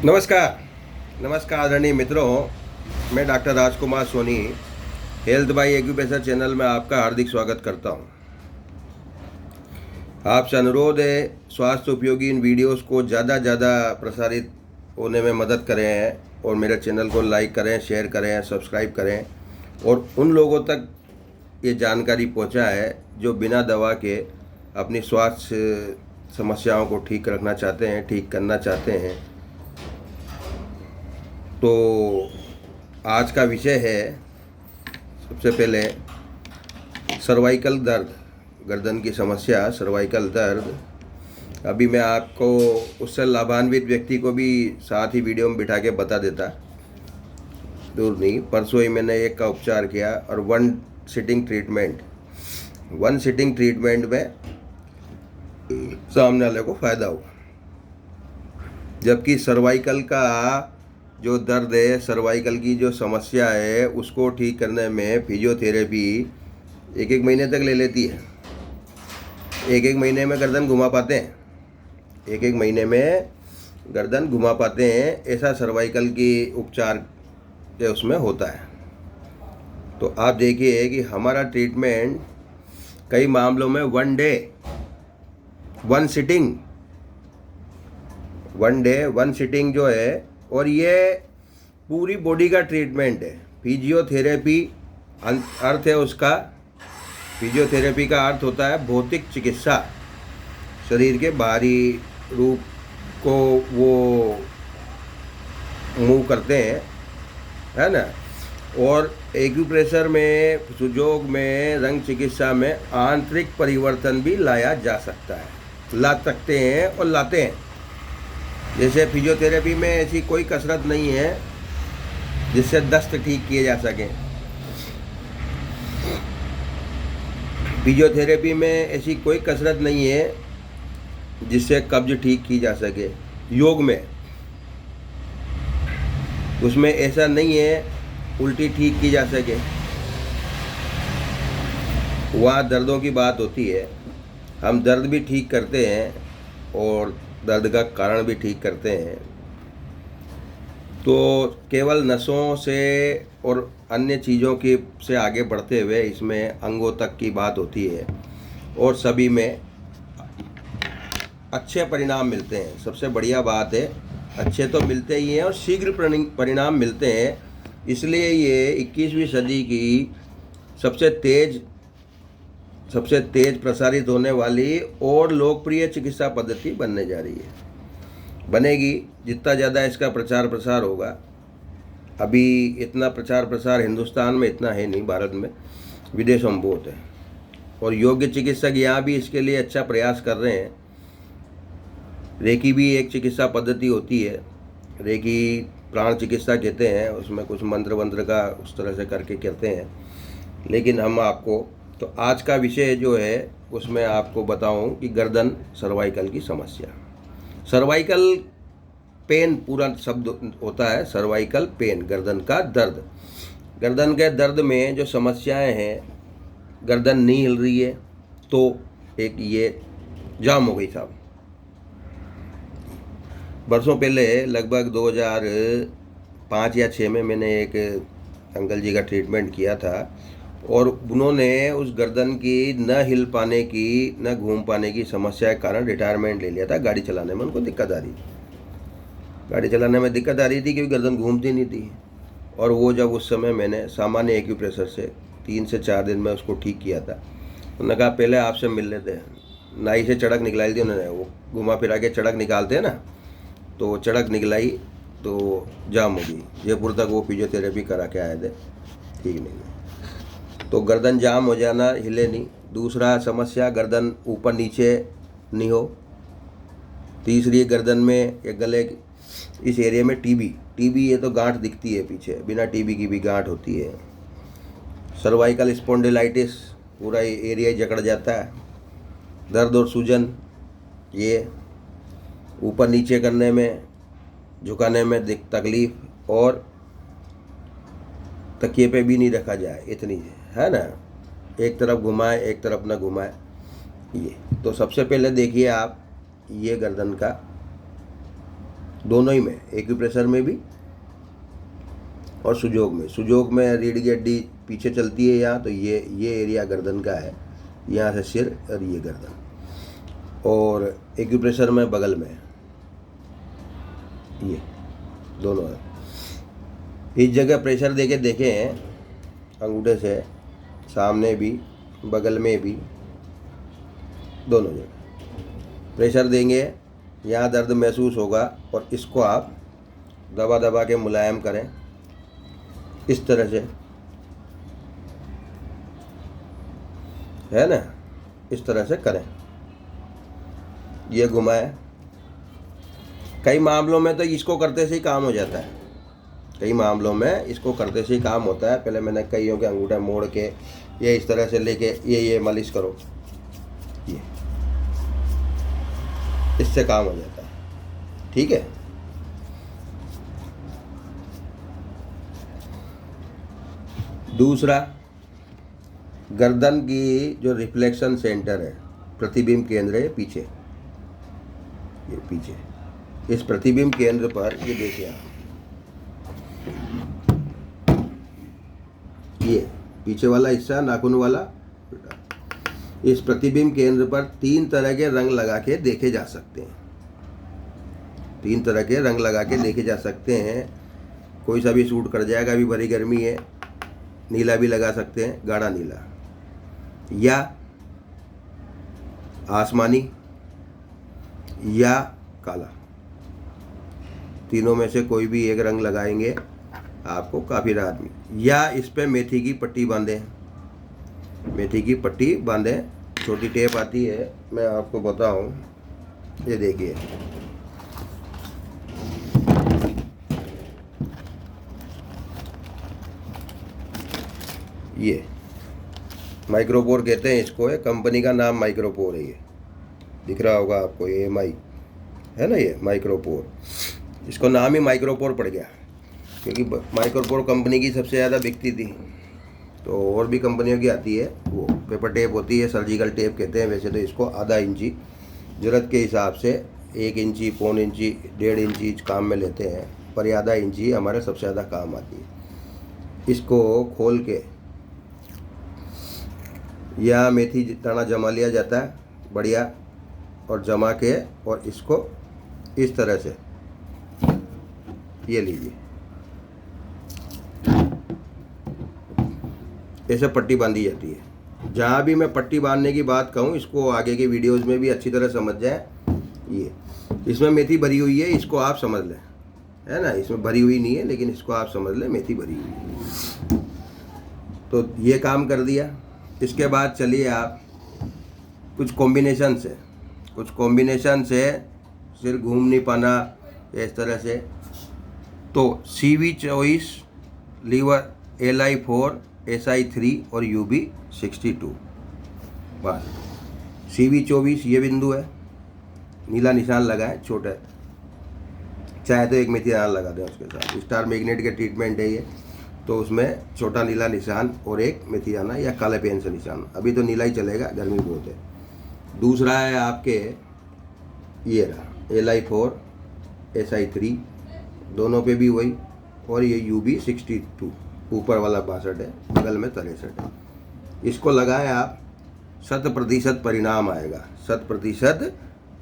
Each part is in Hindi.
नमस्कार। नमस्कार आदरणीय मित्रों, मैं doctor Rajkumar Soni health by acupressure channel में आपका हार्दिक स्वागत करता हूं। आपसे अनुरोध है, स्वास्थ्य उपयोगी इन वीडियोस को ज़्यादा प्रसारित होने में मदद करें और मेरे चैनल को लाइक करें, शेयर करें, सब्सक्राइब करें और उन लोगों तक ये जानकारी पहुंचाएं जो बिना दवा के अपनी स्वास्थ्य समस्याओं को ठीक रखना चाहते हैं, ठीक करना चाहते हैं। तो आज का विषय है, सबसे पहले सर्वाइकल दर्द, गर्दन की समस्या, सर्वाइकल दर्द। अभी मैं आपको उससे लाभान्वित व्यक्ति को भी साथ ही वीडियो में बिठा के बता देता, दूर नहीं। परसों ही मैंने एक का उपचार किया और वन सिटिंग ट्रीटमेंट में सामने वाले को फ़ायदा हुआ। जबकि सर्वाइकल का जो दर्द है, सर्वाइकल की जो समस्या है, उसको ठीक करने में फिजियोथेरेपी एक महीने तक ले लेती है। एक महीने में गर्दन घुमा पाते हैं, एक महीने में गर्दन घुमा पाते हैं। ऐसा सर्वाइकल की उपचार के उसमें होता है। तो आप देखिए कि हमारा ट्रीटमेंट कई मामलों में वन डे वन सिटिंग जो है, और ये पूरी बॉडी का ट्रीटमेंट है। फिजियोथेरेपी अर्थ है उसका, फिजियोथेरेपी का अर्थ होता है भौतिक चिकित्सा। शरीर के बाहरी रूप को वो मूव करते हैं, है ना। और एक्यूप्रेशर में, सुजोग में, रंग चिकित्सा में आंतरिक परिवर्तन भी लाया जा सकता है, ला सकते हैं और लाते हैं। जैसे फिजियोथेरेपी में ऐसी कोई कसरत नहीं है जिससे दस्त ठीक किए जा सके। फिजियोथेरेपी में ऐसी कोई कसरत नहीं है जिससे कब्ज ठीक की जा सके। योग में उसमें ऐसा नहीं है उल्टी ठीक की जा सके। वहाँ दर्दों की बात होती है। हम दर्द भी ठीक करते हैं और दर्द का कारण भी ठीक करते हैं। तो केवल नसों से और अन्य चीज़ों की से आगे बढ़ते हुए इसमें अंगों तक की बात होती है और सभी में अच्छे परिणाम मिलते हैं। सबसे बढ़िया बात है, अच्छे तो मिलते ही हैं और शीघ्र परिणाम मिलते हैं। इसलिए ये 21वीं सदी की सबसे तेज प्रसारित होने वाली और लोकप्रिय चिकित्सा पद्धति बनने जा रही है, बनेगी। जितना ज़्यादा इसका प्रचार प्रसार होगा, अभी इतना प्रचार प्रसार हिंदुस्तान में इतना है नहीं, भारत में, विदेशों में बहुत है। और योग्य चिकित्सक यहाँ भी इसके लिए अच्छा प्रयास कर रहे हैं। रेकी भी एक चिकित्सा पद्धति होती है, रेकी प्राण चिकित्सा कहते हैं। उसमें कुछ मंत्र वंत्र का उस तरह से करके कहते हैं। लेकिन हम आपको, तो आज का विषय जो है उसमें आपको बताऊं कि गर्दन सर्वाइकल की समस्या। सर्वाइकल पेन पूरा शब्द होता है, सर्वाइकल पेन, गर्दन का दर्द। गर्दन के दर्द में जो समस्याएं हैं, गर्दन नहीं हिल रही है तो एक ये जाम हो गई साहब। बरसों पहले, लगभग 2005 या 6 में मैंने एक अंकल जी का ट्रीटमेंट किया था और उन्होंने उस गर्दन की न हिल पाने की, न घूम पाने की समस्या के कारण रिटायरमेंट ले लिया था। गाड़ी चलाने में उनको दिक्कत आ रही थी, क्योंकि गर्दन घूमती नहीं थी। और वो जब उस समय मैंने सामान्य एक्यूप्रेशर से 3 से 4 दिन में उसको ठीक किया था। उन्होंने कहा पहले आपसे मिल लेते हैं। नाई से चड़क निकाली थी उन्होंने, वो घुमा फिरा के चड़क निकालते हैं ना, तो वो चड़क निकलाई तो जाम हो गई। जयपुर तक वो फिजियोथेरेपी करा के आए थे, ठीक नहीं है। तो गर्दन जाम हो जाना, हिले नहीं। दूसरा समस्या, गर्दन ऊपर नीचे नहीं हो। तीसरी, गर्दन में या गले इस एरिया में टीबी ये तो गांठ दिखती है पीछे, बिना टीबी की भी गांठ होती है। सर्वाइकल स्पॉन्डिलाइटिस, पूरा एरिया जकड़ जाता है। दर्द और सूजन, ये ऊपर नीचे करने में, झुकाने में तकलीफ, और तकिए पे भी नहीं रखा जाए, इतनी है ना। एक तरफ घुमाए, एक तरफ ना घुमाए। ये तो सबसे पहले देखिए आप, ये गर्दन का दोनों ही में, एक्यूप्रेशर में भी और सुजोग में। सुजोग में रीढ़ की हड्डी पीछे चलती है यहाँ, तो ये एरिया गर्दन का है, यहाँ से सिर और ये गर्दन। और एक्यूप्रेशर में बगल में, ये दोनों है। इस जगह प्रेशर देके देखे हैं अंगूठे से, सामने भी बगल में भी, दोनों जगह प्रेशर देंगे, यहाँ दर्द महसूस होगा। और इसको आप दबा दबा के मुलायम करें, इस तरह से, है ना, इस तरह से करें। ये घुमाए। कई मामलों में तो इसको करते से ही काम हो जाता है, कई मामलों में इसको करते से ही काम होता है। पहले मैंने कईयों के अंगूठे मोड़ के ये इस तरह से लेके ये मालिश करो, ये इससे काम हो जाता है। ठीक है। दूसरा, गर्दन की जो रिफ्लेक्शन सेंटर है, प्रतिबिंब केंद्र है पीछे, ये पीछे, इस प्रतिबिंब केंद्र पर ये देखिए आप, ये पीछे वाला हिस्सा नाखून वाला, इस प्रतिबिंब केंद्र पर 3 तरह के रंग लगा के देखे जा सकते हैं। 3 तरह के रंग लगा के देखे जा सकते हैं। कोई सा भी सूट कर जाएगा, अभी भरी गर्मी है। नीला भी लगा सकते हैं, गाढ़ा नीला, या आसमानी, या काला। तीनों में से कोई भी एक रंग लगाएंगे आपको काफ़ी राहत मिलेगी। या इस पे मेथी की पट्टी बांधें, मेथी की पट्टी बांधें, छोटी टेप आती है, मैं आपको बताऊं, ये देखिए, ये माइक्रोपोर कहते हैं इसको, है कंपनी का नाम माइक्रोपोर है। ये दिख रहा होगा आपको, ये MI है ना, ये माइक्रोपोर, इसको नाम ही माइक्रोपोर पड़ गया क्योंकि माइक्रोपोर कंपनी की सबसे ज़्यादा बिकती थी। तो और भी कंपनियों की आती है, वो पेपर टेप होती है, सर्जिकल टेप कहते हैं। वैसे तो इसको आधा इंची ज़रूरत के हिसाब से, 1 इंची, पौन इंची, 1.5 इंची काम में लेते हैं, पर ये आधा इंची हमारे सबसे ज़्यादा काम आती है। इसको खोल के या मेथी दाना जमा लिया जाता है बढ़िया, और जमा के, और इसको इस तरह से ये लीजिए, ऐसे पट्टी बांधी जाती है। जहाँ भी मैं पट्टी बांधने की बात कहूँ, इसको आगे के वीडियोस में भी अच्छी तरह समझ जाए। ये इसमें मेथी भरी हुई है, इसको आप समझ लें, है ना, इसमें भरी हुई नहीं है, लेकिन इसको आप समझ लें मेथी भरी हुई है। तो ये काम कर दिया। इसके बाद चलिए आप कुछ कॉम्बिनेशन से, सिर घूम नहीं पाना इस तरह से, तो CV24, लीवर LI4, SI3 और UB62। बस CV24 ये बिंदु है, नीला निशान लगाएं छोटा, चाहे तो एक मेथी दाना लगा दें उसके साथ। स्टार मैग्नेट के ट्रीटमेंट है ये, तो उसमें छोटा नीला निशान और एक मेथी दाना या काले पेन से निशान। अभी तो नीला ही चलेगा, गर्मी बहुत है। दूसरा है आपके ये रहा, LI4, SI3, दोनों पे भी वही, और ये UB62 ऊपर वाला 62 है, बगल में 63 है। इसको लगाएं आप, 100% परिणाम आएगा, 100%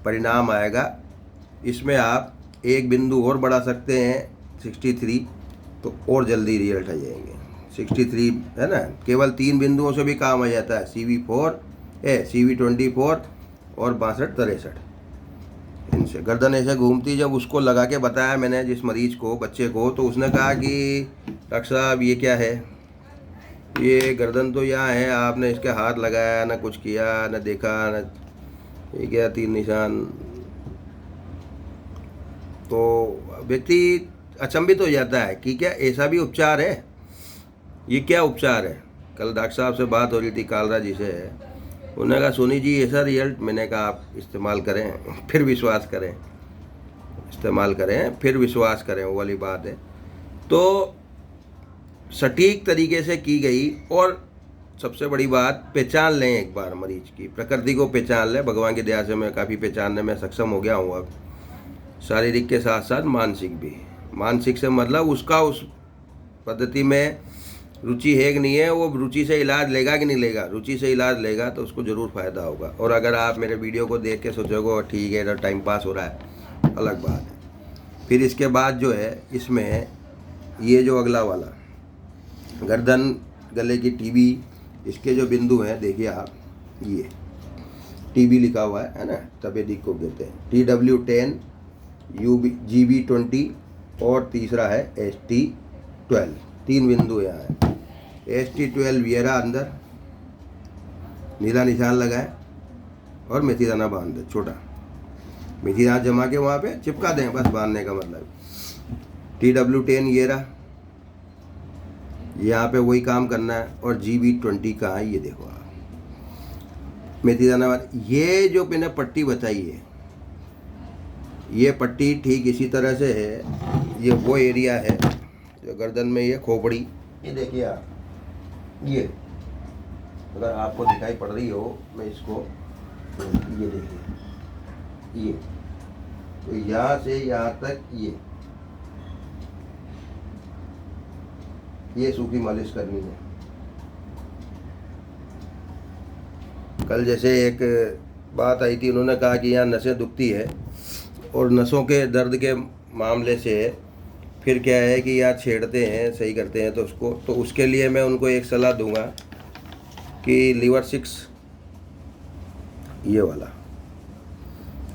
परिणाम आएगा। इसमें आप एक बिंदु और बढ़ा सकते हैं, 63, तो और जल्दी रिजल्ट आ जाएंगे। 63 है ना, केवल 3 बिंदुओं से भी काम आ जाता है, CV24 और 62-63। इनसे गर्दन ऐसे घूमती, जब उसको लगा के बताया मैंने जिस मरीज को, बच्चे को, तो उसने कहा कि डॉक्टर साहब ये क्या है, ये गर्दन तो यहाँ है, आपने इसके हाथ लगाया ना, कुछ किया ना, देखा ना, ये क्या 3 निशान। तो व्यक्ति अचंभित हो जाता है कि क्या ऐसा भी उपचार है, ये क्या उपचार है। कल डॉक्टर साहब से बात हो रही थी, कालरा जी से, उन्होंने कहा सोनी जी ऐसा रिजल्ट। मैंने कहा आप इस्तेमाल करें फिर विश्वास करें, इस्तेमाल करें फिर विश्वास करें, वो वाली बात है। तो सटीक तरीके से की गई, और सबसे बड़ी बात, पहचान लें एक बार मरीज की प्रकृति को, पहचान लें। भगवान की दया से मैं काफ़ी पहचानने में सक्षम हो गया हूँ अब। शारीरिक के साथ साथ मानसिक भी। मानसिक से मतलब उसका उस पद्धति में रुचि है कि नहीं है, वो रुचि से इलाज लेगा कि नहीं लेगा। रुचि से इलाज लेगा तो उसको ज़रूर फ़ायदा होगा। और अगर आप मेरे वीडियो को देख के सोचोगे ठीक है तो टाइम पास हो रहा है, अलग बात है। फिर इसके बाद जो है इसमें ये जो अगला वाला गर्दन गले की टीबी, इसके जो बिंदु हैं देखिए आप, ये टीबी लिखा हुआ है ना, तपेदिक को कहते हैं। TW10, GB20 और तीसरा है ST12। 3 बिंदु यहाँ है। ST12 वियरा अंदर नीला निशान लगाए और मेथी दाना बांध दे, छोटा मेथी दाना जमा के वहाँ पे चिपका दें, बस बांधने का मतलब। TW10 ये रहा, यहाँ पे वही काम करना है। और GB20 कहाँ है ये देखो आप, मेथी दाना। ये जो मैंने पट्टी बताई है, ये पट्टी ठीक इसी तरह से है। ये वो एरिया है जो गर्दन में, ये खोपड़ी, ये देखिए आप, ये अगर आपको दिखाई पड़ रही हो, मैं इसको, ये देखिए, ये तो यहाँ से यहाँ तक ये सूखी मालिश करनी है। कल जैसे एक बात आई थी, उन्होंने कहा कि यहाँ नसें दुखती है और नसों के दर्द के मामले से फिर क्या है कि यार छेड़ते हैं, सही करते हैं तो उसको, तो उसके लिए मैं उनको एक सलाह दूंगा कि लीवर 6 ये वाला,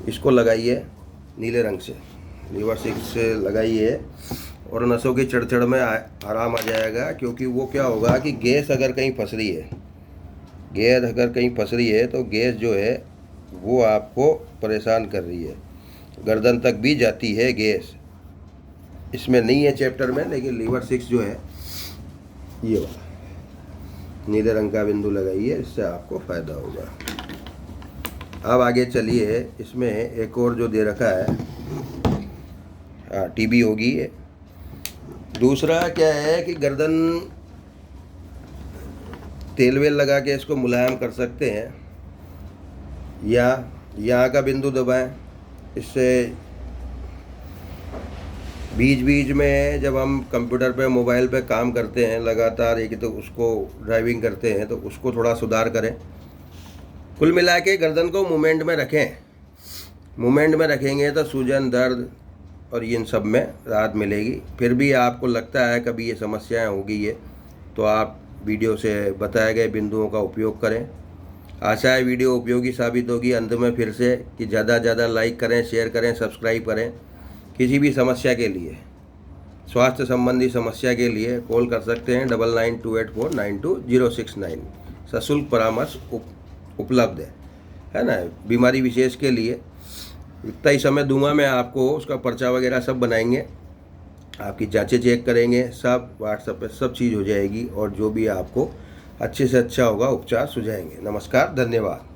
इसको लगाइए नीले रंग से, लीवर 6 से लगाइए और नसों की चढ़चढ़ में आराम आ जाएगा। क्योंकि वो क्या होगा कि गैस अगर कहीं फंस रही है, गैस अगर कहीं फंस रही है तो गैस जो है वो आपको परेशान कर रही है, गर्दन तक भी जाती है गैस। इसमें नहीं है चैप्टर में, लेकिन लीवर 6 जो है ये वाला नीले रंग का बिंदु लगाइए, इससे आपको फ़ायदा होगा। अब आगे चलिए, इसमें एक और जो दे रखा है, हाँ टीबी होगी ये। दूसरा क्या है कि गर्दन तेल वेल लगा के इसको मुलायम कर सकते हैं, या यहाँ का बिंदु दबाएं। इससे बीच बीच में जब हम कंप्यूटर पे, मोबाइल पे काम करते हैं लगातार एक, तो उसको ड्राइविंग करते हैं तो उसको थोड़ा सुधार करें। कुल मिला के गर्दन को मूवमेंट में रखें। मूवमेंट में रखेंगे तो सूजन, दर्द और इन सब में राहत मिलेगी। फिर भी आपको लगता है कभी ये समस्याएं होगी ये, तो आप वीडियो से बताए गए बिंदुओं का उपयोग करें। आशा है वीडियो उपयोगी साबित होगी। अंत में फिर से कि ज़्यादा से ज़्यादा लाइक करें, शेयर करें, सब्सक्राइब करें। किसी भी समस्या के लिए, स्वास्थ्य संबंधी समस्या के लिए कॉल कर सकते हैं 9928492069। सशुल्क परामर्श उपलब्ध है ना। बीमारी विशेष के लिए इतना ही समय दूंगा मैं आपको, उसका पर्चा वगैरह सब बनाएंगे, आपकी जांचें चेक करेंगे, सब व्हाट्सएप पे सब चीज़ हो जाएगी और जो भी आपको अच्छे से अच्छा होगा उपचार सुझाएंगे। नमस्कार, धन्यवाद।